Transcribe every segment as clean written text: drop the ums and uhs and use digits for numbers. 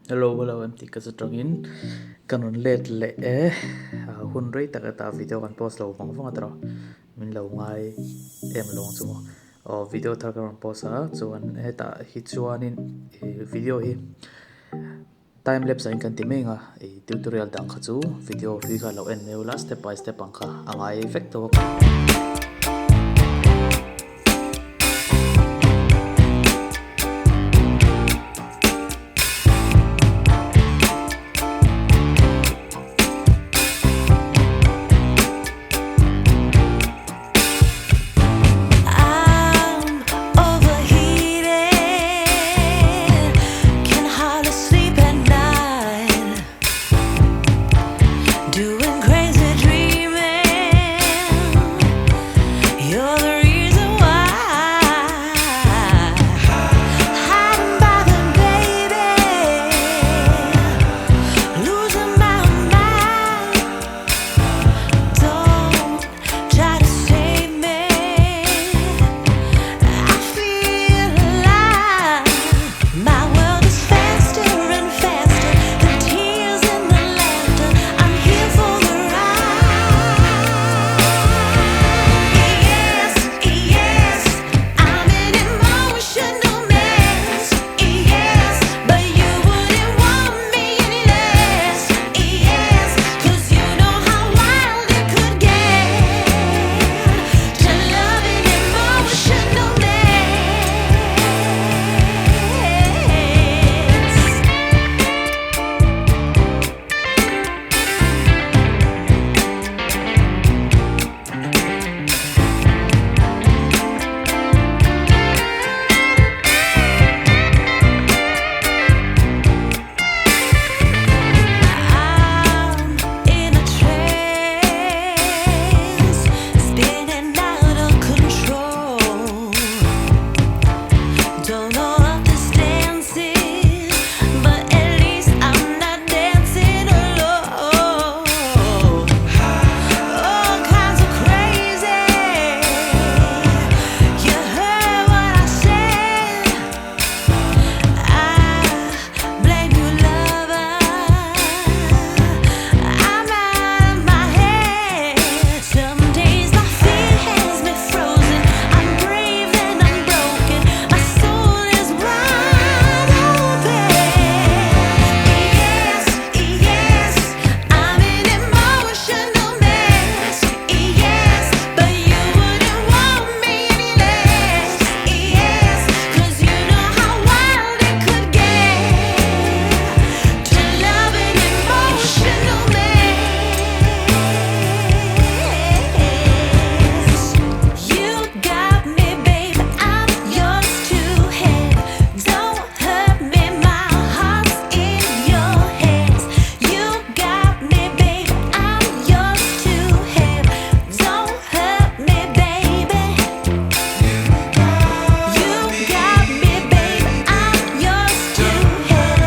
Hello, em ti ka sa trangin kanon let le hun rei ta video kan post lo vang atro min lo ngai em long chumo video thar kan post a chuan heta hi chuanin video hi time lapse in kan ti menga tutorial dang kha chu video hi kha lo en neula step by step ang kha angai effect to I'm overheated, can hardly sleep at night, doing crazy dreaming. You're the reason why, hiding by the baby, losing my mind. Don't try to save me. I feel alive. My world is faster and faster. The tears and the laughter. I'm here for the ride. Yes, yes, I'm an emotional mess. Yes, but you wouldn't want me any less. Yes, 'cause you know how wild it could get to love an emotional mess. I'm in a trance, spinning out of control. Don't know what this dance is, but at least I'm not dancing alone. All kinds of crazy. You heard what I said. I blame you, lover. I'm out of my head. Some days my fear has me frozen. I'm brave and I'm broken. My soul is wide open. Yes, yes, I'm an emotional mess. Yes, but you wouldn't want me any less. Yes, 'cause you know how wild it could get to love an emotional mess. You got me, babe, I'm yours to have. Don't hurt me, my heart's in your hands. You got me, babe, I'm yours to have. Don't hurt me, baby. You got me, babe, I'm yours to have.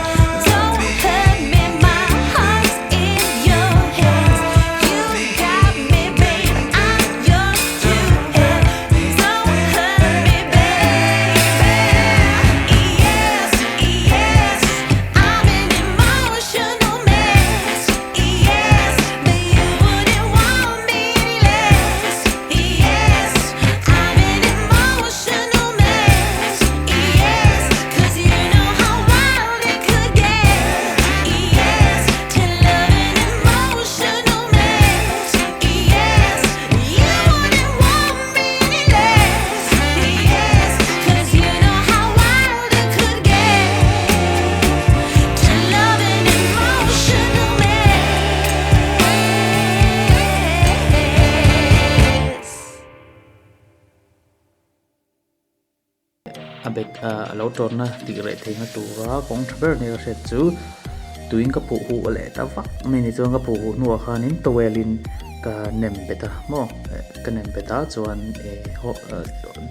Don't hurt me, my heart's in your hands. You got me, babe, I'm yours to have. Don't hurt me, baby. Yes, yes, I'm an emotional mess. Yes, but you wouldn't want me any less. Yes, I'm an emotional mess. Yes, 'cause you know how wild it could get. Yes, to love an emotional mess. Yes, you wouldn't want me any less. Yes, 'cause you know how wild it could get to love an emotional mess. abek lo tor na ti re thei na tu ra kong thber ne ra set chu tuing ka pu hu le ta vak me ni chuan ka pu hu nu khanin towelin ka nem beta mo ka nem beta chuan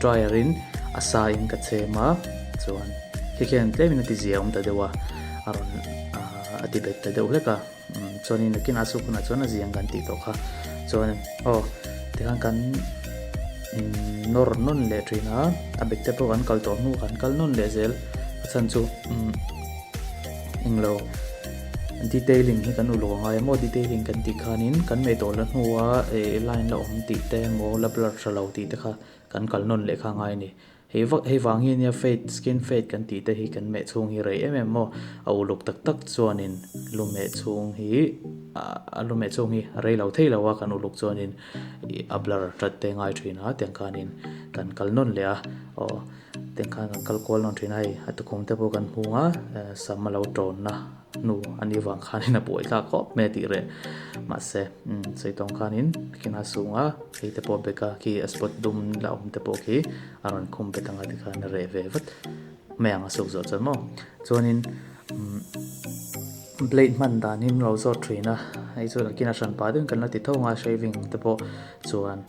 dryer in asa in ka chema chuan hiken tlemin ti ziam ta dewa aron ati bet ta deuh leka chuanin kin asu kuna chuan a ziang kan ti to kha chuan te kan nor non le trina abek te po kan kal to nu kan kal non le zel chan chu englo detailing hi kan ulu ngai mo detailing kan ti khanin kan me to la hnuwa line la om ti te mo la blur thalo ti te kha kan kalnon le kha ngai ni hei wang hi nia fade skin fade kan ti te hi kan me chung hi rei em mo au luk tak tak chuanin lume chung hi lume chung hi rei lo thei lo wa kan uluk chuanin a blur tat te ngai thina teng khanin kan kalnon le a o teng khan kan kal kol non thina hi atukhum te bo kan hunga samalo ton na nu ani wang khanin a boi ta ko me ti re ma se sei tong khanin kina sunga hei te po beka ki spot dum la om te po ki aron khum pe tanga ti khan re ve vat me anga sok zo chan mo chuanin blade man dan him lo zo thina ai chu kina san pa den kan la ti thonga shaving te po chuan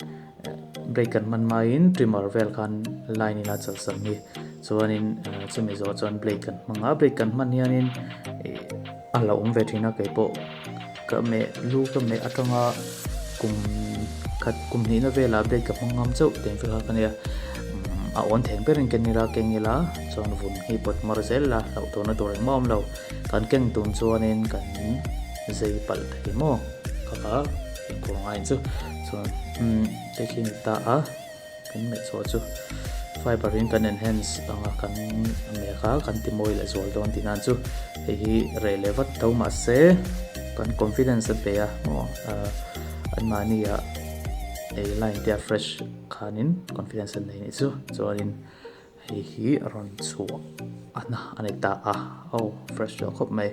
break kan man ma in trimmer vel khan line ina chal sam ni chuanin chumi zo chuan blade kan manga break kan man hianin ala ve thina ke po ka me lu ka me atanga kum khat kum ni na vela break ka mangam chau ten fi ha kania a on theng perin ken nira kengila chuan vun hi pot marzel la lo to na tur mom lo kan keng tun chuanin kan zei pal thei mo ka ko ngai chu chuan taking ta a kan me so chu fiber in kan enhance anga kan me kha kan ti moi la zol don tinan chu hi relevant to ma se kan confidence pe a mo an mani a line dia fresh khanin confidence nei ni chu chuanin hi aron chu ana anita a fresh jo khop mai